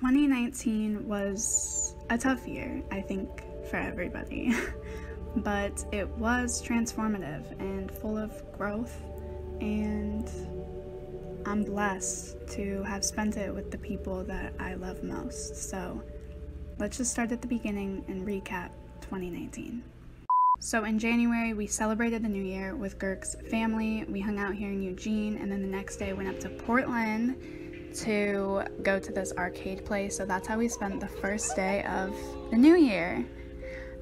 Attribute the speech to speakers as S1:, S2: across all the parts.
S1: 2019 was a tough year, I think, for everybody, but it was transformative and full of growth, and I'm blessed to have spent it with the people that I love most. So let's just start at the beginning and recap 2019. So in January, we celebrated the new year with Girk's family. We hung out here in Eugene, and then the next day went up to Portland to go to this arcade place. So that's how we spent the first day of the new year.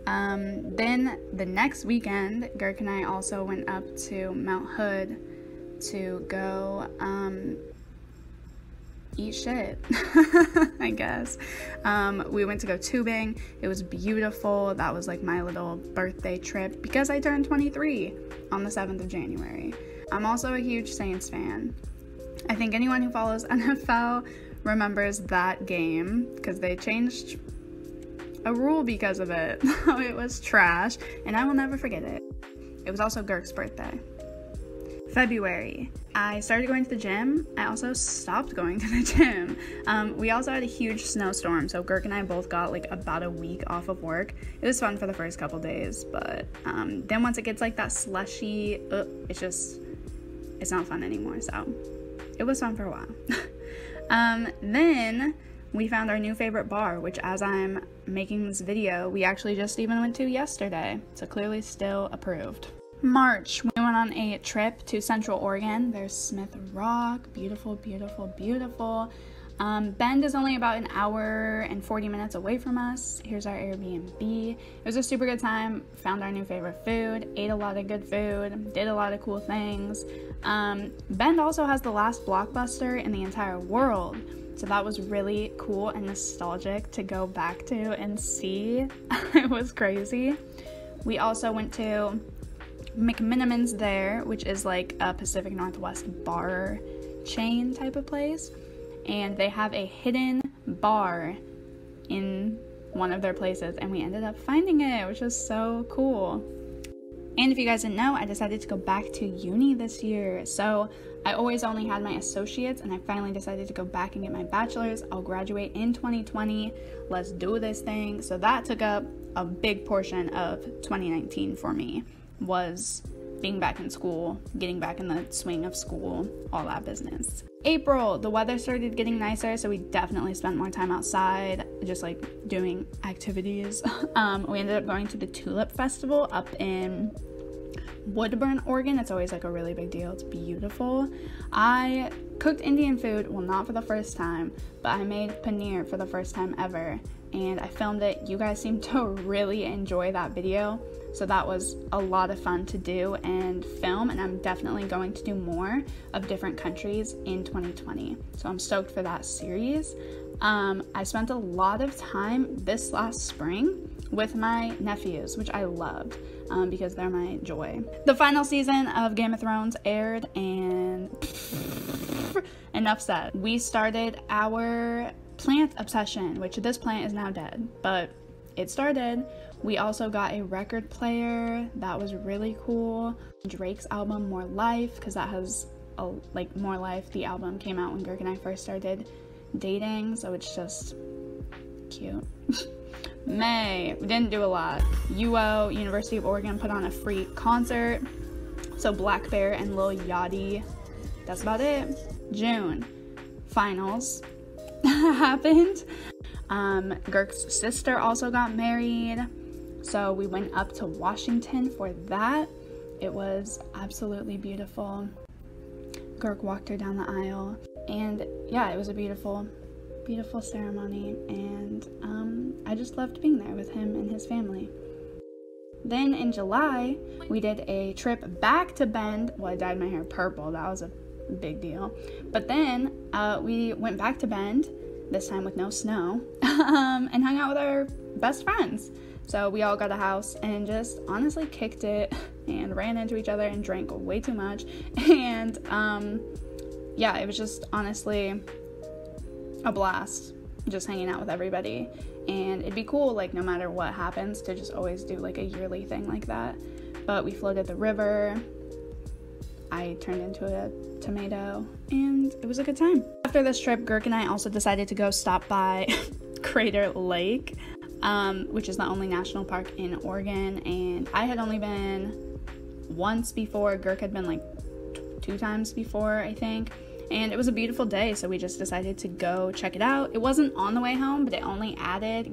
S1: Then the next weekend, Girk and I also went up to Mount Hood to go eat shit, I guess. We went to go tubing. It was beautiful. That was like my little birthday trip because I turned 23 on the 7th of January. I'm also a huge Saints fan. I think anyone who follows NFL remembers that game because they changed a rule because of it. It was trash, and I will never forget it. It was also Girk's birthday. February, I started going to the gym. I also stopped going to the gym. We also had a huge snowstorm, so Girk and I both got like about a week off of work. It was fun for the first couple days, but then once it gets like that slushy, it's not fun anymore, so it was fun for a while. Then we found our new favorite bar, which as I'm making this video, we actually just even went to yesterday, so clearly still approved. March, we went on a trip to Central Oregon. There's Smith Rock, beautiful, beautiful, beautiful. Bend is only about an hour and 40 minutes away from us. Here's our Airbnb. It was a super good time. Found our new favorite food, ate a lot of good food, did a lot of cool things. Bend also has the last Blockbuster in the entire world, so that was really cool and nostalgic to go back to and see. It was crazy. We also went to McMiniman's there, which is like a Pacific Northwest bar chain type of place, and they have a hidden bar in one of their places, and we ended up finding it, which is so cool. And if you guys didn't know, I decided to go back to uni this year. So I always only had my associates, and I finally decided to go back and get my bachelor's. I'll graduate in 2020. Let's do this thing. So that took up a big portion of 2019 for me, was being back in school, getting back in the swing of school, all that business. April, the weather started getting nicer, so we definitely spent more time outside, just like doing activities. We ended up going to the Tulip Festival up in Woodburn, Oregon. It's always like a really big deal. It's beautiful. I cooked Indian food, well, not for the first time, but I made paneer for the first time ever, and I filmed it. You guys seem to really enjoy that video, so that was a lot of fun to do and film, and I'm definitely going to do more of different countries in 2020, so I'm stoked for that series. I spent a lot of time this last spring with my nephews, which I loved because they're my joy. The final season of Game of Thrones aired, and enough said. We started our plant obsession, which this plant is now dead, but it started. We also got a record player. That was really cool. Drake's album More Life, because that has More Life, the album came out when Girk and I first started dating, so it's just cute. May, we didn't do a lot. UO, University of Oregon, put on a free concert, so Black Bear and Lil Yachty. That's about it. June, finals happened. Girk's sister also got married, so we went up to Washington for that. It was absolutely beautiful. Girk walked her down the aisle, and yeah, it was a beautiful, beautiful ceremony, and I just loved being there with him and his family. Then in July, we did a trip back to Bend. Well, I dyed my hair purple. That was a big deal. But then we went back to Bend, this time with no snow, and hung out with our best friends. So we all got a house and just honestly kicked it and ran into each other and drank way too much. And yeah, it was just honestly a blast just hanging out with everybody. And it'd be cool, like, no matter what happens, to just always do like a yearly thing like that. But we floated the river. I turned into a tomato, and it was a good time. After this trip, Girk and I also decided to go stop by Crater Lake, which is the only national park in Oregon, and I had only been once before. Girk had been like 2 times before, I think, and it was a beautiful day, so we just decided to go check it out. It wasn't on the way home, but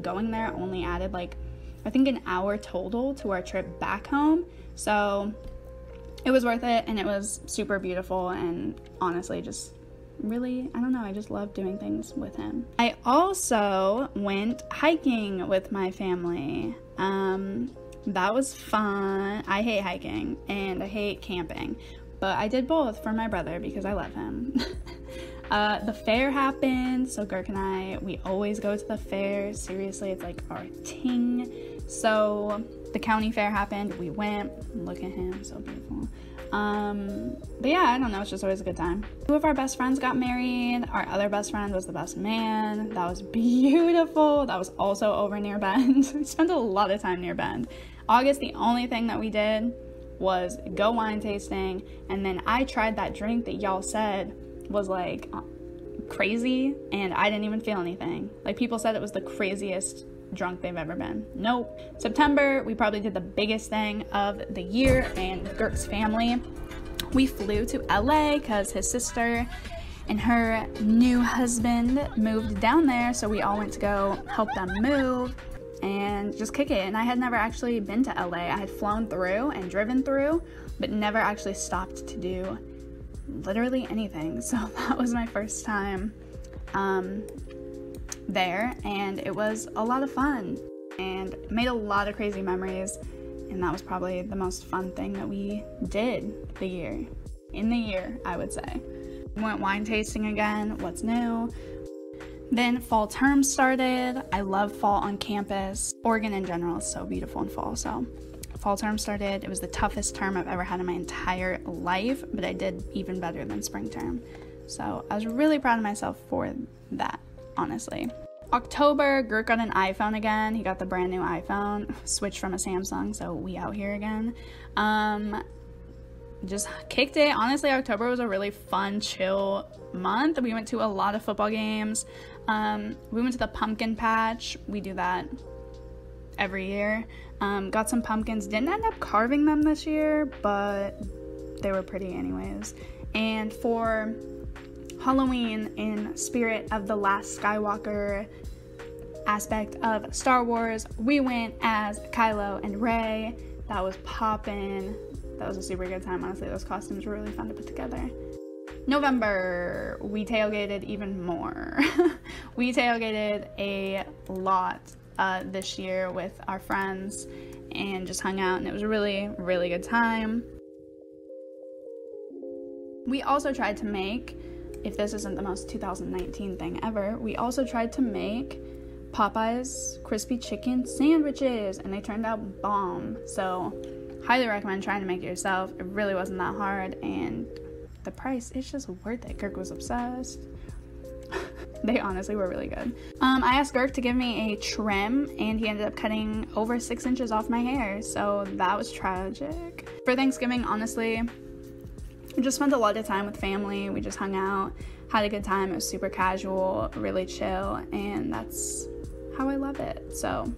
S1: going there only added like, I think, an hour total to our trip back home, so it was worth it, and it was super beautiful, and honestly just really, I don't know, I just love doing things with him. I also went hiking with my family. That was fun. I hate hiking and I hate camping, but I did both for my brother because I love him. The fair happened, so Girk and I, we always go to the fair. Seriously, it's like our ting. So the county fair happened, we went. Look at him, so beautiful. But yeah, I don't know, it's just always a good time. 2 of our best friends got married. Our other best friend was the best man. That was beautiful. That was also over near Bend. We spent a lot of time near Bend. August, the only thing that we did was go wine tasting, and then I tried that drink that y'all said was like crazy, and I didn't even feel anything. Like, people said it was the craziest drunk they've ever been. Nope. September, we probably did the biggest thing of the year, and Girk's family, we flew to LA because his sister and her new husband moved down there, so we all went to go help them move and just kick it. And I had never actually been to LA. I had flown through and driven through, but never actually stopped to do literally anything. So that was my first time there, and it was a lot of fun and made a lot of crazy memories, and that was probably the most fun thing that we did in the year, I would say. We went wine tasting again. What's new? Then fall term started. I love fall on campus. Oregon in general is so beautiful in fall, so fall term started. It was the toughest term I've ever had in my entire life, but I did even better than spring term, so I was really proud of myself for that, honestly. October, Girk got an iPhone again. He got the brand new iPhone, switched from a Samsung, so we out here again. Just kicked it. Honestly, October was a really fun, chill month. We went to a lot of football games. We went to the pumpkin patch. We do that every year. Got some pumpkins. Didn't end up carving them this year, but they were pretty anyways. And for Halloween, in spirit of the last Skywalker aspect of Star Wars, we went as Kylo and Rey. That was poppin'. That was a super good time, honestly. Those costumes were really fun to put together. November, we tailgated even more. We tailgated a lot this year with our friends and just hung out, and it was a really, really good time. We also tried to make, if this isn't the most 2019 thing ever, we also tried to make Popeye's crispy chicken sandwiches, and they turned out bomb. So highly recommend trying to make it yourself. It really wasn't that hard, and the price is just worth it. Girk was obsessed. They honestly were really good. I asked Girk to give me a trim, and he ended up cutting over 6 inches off my hair, so that was tragic. For Thanksgiving, honestly, we just spent a lot of time with family. We just hung out, had a good time. It was super casual, really chill, and that's how I love it. So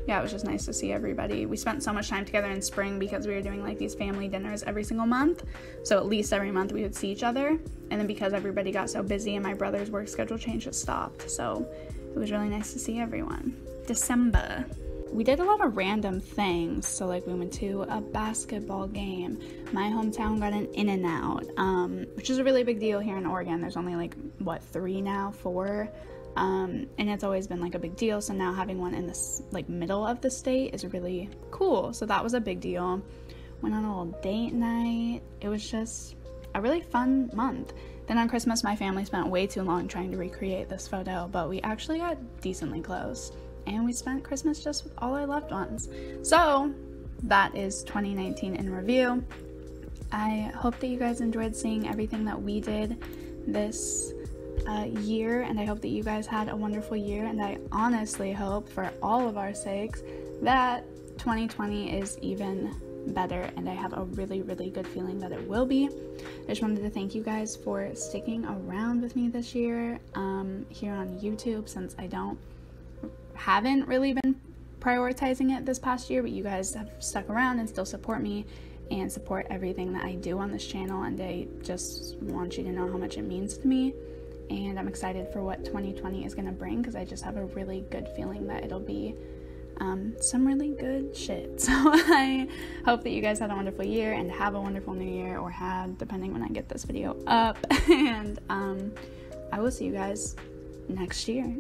S1: yeah, it was just nice to see everybody. We spent so much time together in spring because we were doing like these family dinners every single month. So at least every month we would see each other. And then because everybody got so busy and my brother's work schedule changed, it stopped. So it was really nice to see everyone. December, we did a lot of random things. So like we went to a basketball game. My hometown got an In-N-Out, which is a really big deal here in Oregon. There's only like, what, 4 now? And it's always been like a big deal, so now having one in this like middle of the state is really cool. So that was a big deal. Went on a little date night. It was just a really fun month. Then on Christmas, my family spent way too long trying to recreate this photo, but we actually got decently close, and we spent Christmas just with all our loved ones. So that is 2019 in review. I hope that you guys enjoyed seeing everything that we did this year, and I hope that you guys had a wonderful year, and I honestly hope, for all of our sakes, that 2020 is even better, and I have a really, really good feeling that it will be. I just wanted to thank you guys for sticking around with me this year here on YouTube, since I haven't really been prioritizing it this past year, but you guys have stuck around and still support me and support everything that I do on this channel, and I just want you to know how much it means to me. And I'm excited for what 2020 is going to bring, because I just have a really good feeling that it'll be some really good shit. So I hope that you guys had a wonderful year and have a wonderful new year, or had, depending when I get this video up. And I will see you guys next year.